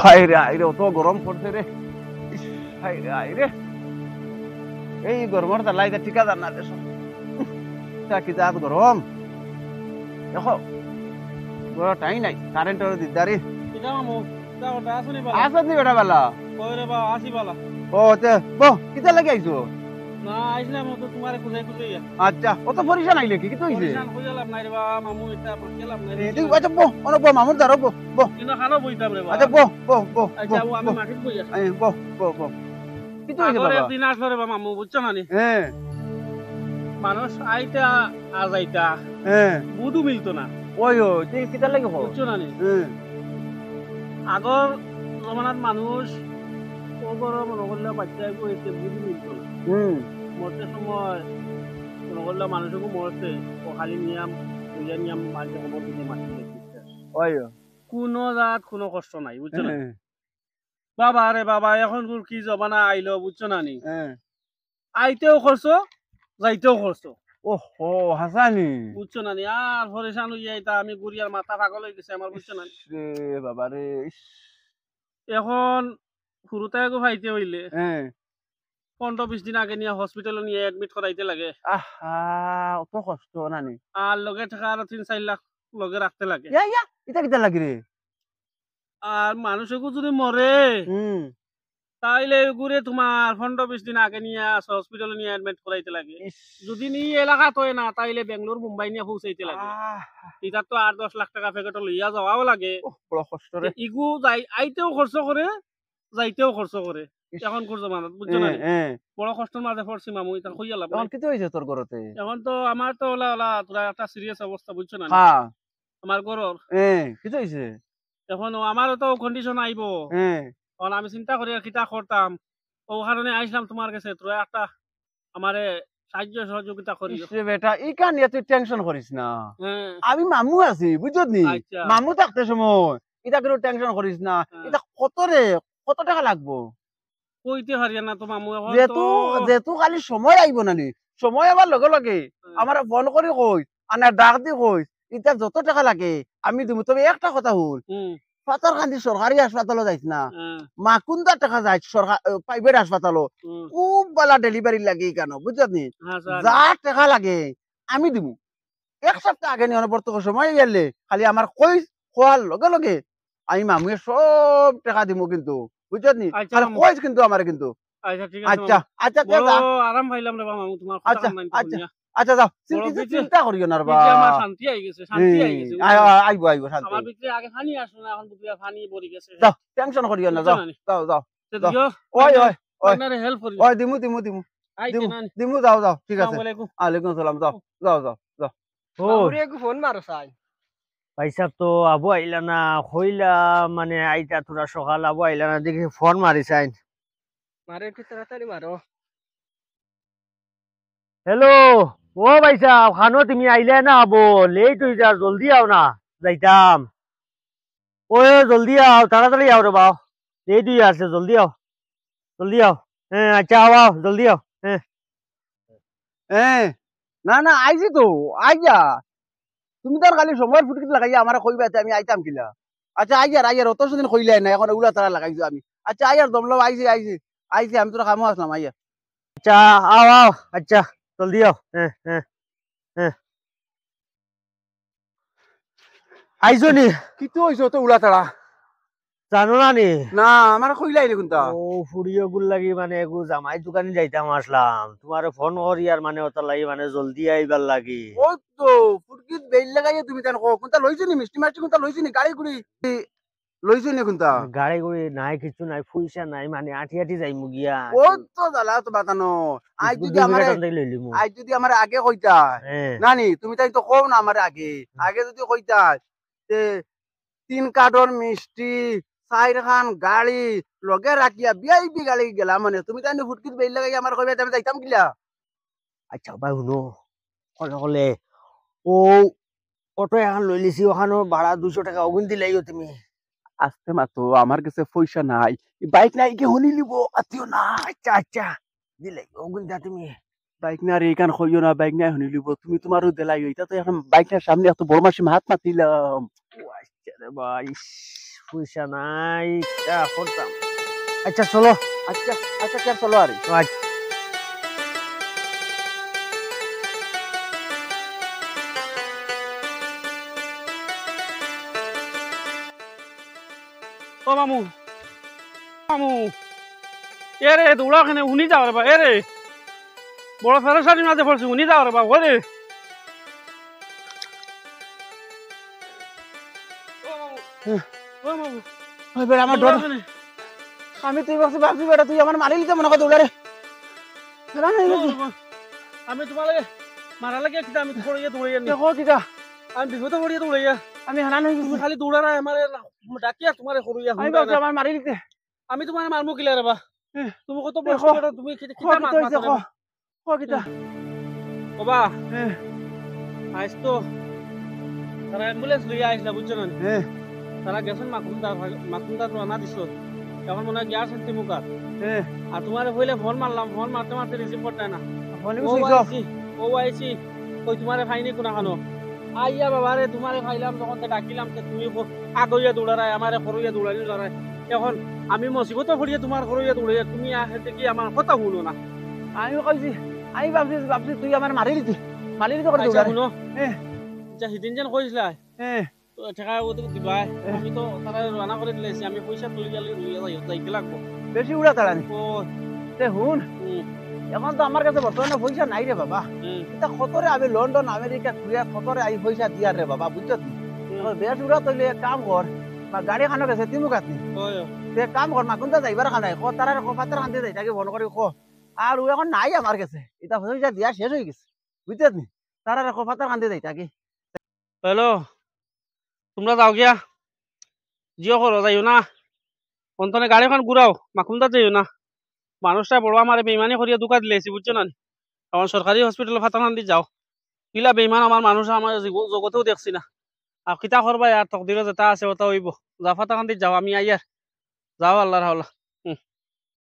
হায়রে আইরে অত গরম পড়ছে রে। ইস, হায়রে আইরে এই গরমের জ্বালাইতে ঠিকাদার না দেশ কি জাত গরম দেখো বড় টাই নাই কারেন্টের দিকদারি আসত নি বেটা বেলা ও কিতা লাগে আইছো আচ্ছা অত পরিশান আইলে কি তো হইছে আচ্ছা বো অন বো মামুর দাঁড়ো বো বো আচ্ছা বো বো বো বো বো বো কি তো হইছে বাবা একদিন আসলো রে মামু বুঝছো না নি হ্যাঁ মানুষ আইতা আজাইতা বুধু মিলতো না ওই ও তুই কিতা লাগে বুঝছো না নি আগর জমানার মানুষ ওগর মনে করলে বাচ্চায় কইতে বুধু মিলতো না মরতে সময় মনে করলে মানুষকে মরছে ও খালি নিয়ম মাঝে খবর দিতে মাটি লেগেছে ওই কোনো জাত কোনো কষ্ট নাই বুঝছো না বাবা রে বাবা এখন কি জমানা আইলো বুঝছো না নি আইতেও খরচ যাইতেও খরচ ওহো হাসানি বুঝছো না নি আর পরেশান হইয়া এটা আমি গুড়িয়ার মাথা পাগল হয়ে গেছে আমার বুঝছো না রে বাবা রে এখন ফুরুতাকে ভাইতে হইলে 15-20 দিন আগে নিয়ে হসপিটালে নিয়ে এডমিট করাইতে লাগে আহা অত কষ্ট নানি আর লগে থাকা আর 3-4 লাখ লগে রাখতে লাগে এটা কিতা লাগে রে আর মানুষকে যদি মরে তাইলে ঘুরে তোমার 15-20 দিন আগে নিয়ে হসপিটালে নিয়ে এডমিট করাইতে লাগে যদি নি এলাকাত হয় না তাইলে বেঙ্গলোর মুম্বাই নিয়ে পৌঁছাইতে লাগে এটা তো 8-10 লাখ টাকা প্যাকেট লইয়া যাওয়াও লাগে বড় কষ্ট রে ইগু যাই আইতেও খরচ করে যাইতেও খরচ করে এখন করছো মানুষ বুঝছো না বড় কষ্টের মাঝে পড়ছি মামু এটা কইয়া লাভ এখন কি হইছে তোর ঘরতে এখন তো আমার তো ওলা তোরা একটা সিরিয়াস অবস্থা বুঝছো না আমার ঘরর কি হইছে এখন আমারও তো কন্ডিশন আইবো কারণ আমি চিন্তা করি আর কিতা করতাম ও কারণে আইসলাম তোমার কাছে তোরা একটা আমারে সাহায্য সহযোগিতা করি বেটা এই কান তুই টেনশন করিস না আমি মামু আছি বুঝছ নি মামু থাকতে সময় এটা কোনো টেনশন করিস না এটা কত টাকা লাগবো কইতে পারি না তো মামু এখন যেহেতু খালি সময় আইব নানি সময় আবার লগে লগে আমার ফোন করে কই আনার ডাক দি কই এটা যত টাকা লাগে আমি দিমু তবে একটা কথা হল পাতারকান্দি সরকারি হাসপাতালে যাইছ না মাকুন্দা টাকা যাই সরকার প্রাইভেট হাসপাতালে খুব বালা ডেলিভারি লাগে কেন বুঝছনি যা টাকা লাগে আমি দিমু এক সপ্তাহ আগে নিয়ে বর্তমান সময় গেলে খালি আমার কই খোয়ার লগে লগে আমি মামুয়ে সব টাকা দিমু কিন্তু বুঝছনি আর কইস কিন্তু আমার কিন্তু আচ্ছা আচ্ছা আরাম পাইলাম রে মামু তোমার আচ্ছা আচ্ছা যাও চিন্তা করিও না বাবা আমার শান্তি আই গেছে আইবো শান্তি আমার ভিতরে আগে পানি আসলো না এখন বুঝিয়া পানি পড়ে গেছে যাও টেনশন করিও না যাও ওই হেল্প করিও ওই দিমু যাও ঠিক আছে ওয়ালাইকুম আসসালাম যাও ওরে একটু ফোন মারো সাই পয়সা তো আবু আইলা না কইলা মানে আইতা তোরা সকাল আবু আইলা না দেখি ফোন মারিছাইন মারে একটু তাড়াতাড়ি মারো হ্যালো ও পয়সা খানো তুমি আইলে না আবো লেট হই যা জলদি আও না যাইতাম ও জলদি আও তাড়াতাড়ি আও রে বাও লেট হই আছে জলদি আও আচ্ছা আও জলদি আও না আইছি তো আইয়া তুমি তো খালি সময়ের ফুটকিট লাগাইয়া আমার কইবা আমি আইতাম কিলা আচ্ছা আইয়ার অত দিন কইলাই না এখন উলা তারা লাগাইছো আমি আচ্ছা আইয়ার দমলো আইছি আমি তোর কামও আসলাম আইয়া আচ্ছা আও আচ্ছা জলদি আও আইছো নি কি তো হইছো তো উলা তারা জানো না নি না আমার কইলাই নি কোনটা ও ফুড়িও গুল লাগি মানে এগু জামাই দোকানে যাইতাম আসলাম তোমারে ফোন করি আর মানে ওটা লাগি মানে জলদি আইবার লাগি ওই তো ফুটকিট বেল লাগাইয়া তুমি জানো কোনটা লইছো নি মিষ্টি মাছটি কোনটা লইছো নি গাড়ি গুড়ি লইছো নি কোনটা গাড়ি গুড়ি নাই কিছু নাই পয়সা নাই মানে আটি যাই মুগিয়া ও তো জালা তো বাতানো আই যদি আমার আগে কইতা নানি তুমি তাই তো কও না আমার আগে যদি কইতা তে 3 কার্টন মিষ্টি 4 খান গাড়ি লগে রাখিয়া ভিআইপি গাড়ি গেলা মানে তুমি তাই ফুটকিট বেল লাগাইয়া আমার কইবা আমি যাইতাম কিলা আচ্ছা ভাই শুনো কলে ও অটো এখন লই লিছি ওখানে ভাড়া 200 টাকা অগুন দিলাইও তুমি আস্তে মাতো আমার কাছে পয়সা নাই বাইক নাই কি হনি লিব আতিও না আচ্ছা দিলাই অগুন দা তুমি বাইক না রে কান কইও না বাইক নাই হনি লিব তুমি তোমারও দেলাই এটা তো এখন বাইকের সামনে এত বড় মাসি হাত মাতিলাম ও আচ্ছা রে ভাই পয়সা নাই তা করতাম আচ্ছা চলো আচ্ছা আচ্ছা কে চলো আরে আচ্ছা ও মামু মামু এ রে দৌড়া খানে উনি যাও রে বা এ রে বড় ফেরসানি মাঝে পড়ছি উনি যাও রে বা ও রে ও মামু ওই বেড়া আমার ডর আমি তুই ভাবছি বেটা তুই আমার মারি লিতে মনে কর দৌড়া রে বেড়া নাই আমি তোমার মারা লাগে একটা আমি দৌড়িয়ে দৌড়িয়ে দেখো কিটা আমি বিপদে পড়িয়ে দৌড়িয়া আমি হানা নাই তুমি খালি দৌড়ারা আমার ডাকিয়া তোমার সরুইয়া আমি ভাবছি আমার মারি লিতে আমি তোমার মারমু কিলা রে বা তুমি কত দেখো। বড় তুমি কিটা মাছ হইছে কিটা বাবা আইস তো তারা অ্যাম্বুলেন্স লইয়া আইসলা বুঝছো না হ্যাঁ তারা গেছেন মাকুমদার রানা দিছিল এখন মনে হয় গিয়া শান্তি মুখার হ্যাঁ আর তোমার হইলে ফোন মারলাম ফোন মারতে মারতে রিসিভ করতে না ফোন ও সুইচ অফ আইছি ও আইছি কই তোমারে ফাইনি কোনা খানো আইয়া বাবা রে তোমারে ফাইলাম তখন তো ডাকিলাম যে তুমি আগইয়া দৌড়ারাই আমারে করইয়া দৌড়ানি লড়াই এখন আমি মুসিবত পড়িয়ে তোমার করইয়া দৌড়াইয়া তুমি আহেতে কি আমার কথা শুনো না আমি কইছি আমি ভাবছি তুই আমার মারি লিতে করে আচ্ছা দৌড়া রে শুনো হ্যাঁ আচ্ছা সিদিন যেন কইছিলা হ্যাঁ তো ঠেকা ওদের দিবা আমি তো তারা রানা করে দিলেছি আমি পয়সা তুলি গেলে যাইতে লাগবো বেশি উড়া তাড়ানি ও তে হুন এখন তো আমার কাছে বর্তমানে পয়সা নাই রে বাবা এটা কতরে আমি লন্ডন আমেরিকা ঘুরিয়া কতরে আই পয়সা দিয়ার রে বাবা বুঝছো বেশ উড়া তৈলে এক কাম কর বা গাড়ি খানো গেছে তিমু কাটনি তে কাম কর মাকুনটা যাইবার খানাই ক তারা পাত্র খান্তে যাই তাকে বন্ধ করে ক আর ও এখন নাই আমার কাছে এটা পয়সা দিয়া শেষ হয়ে গেছে বুঝছো নি তারা পাত্র খান্তে যাই তাকে হ্যালো তোমরা যাও গিয়া জিও করো যাইও না অন্তনে গাড়িখন ঘুরাও মাকুমদা যাইও না মানুষটা বড় আমার বেইমানি করিয়া দুকা দিলেছি বুঝছো না এখন সরকারি হসপিটাল ফাতানান দি যাও কিলা বেইমান আমার মানুষ আমার জগতেও দেখছি না আর কিতা করবা আর তকদিরও যেটা আছে ওটা হইব যা ফাতানান দি যাও আমি আইয়ার যাও আল্লাহর হাওলা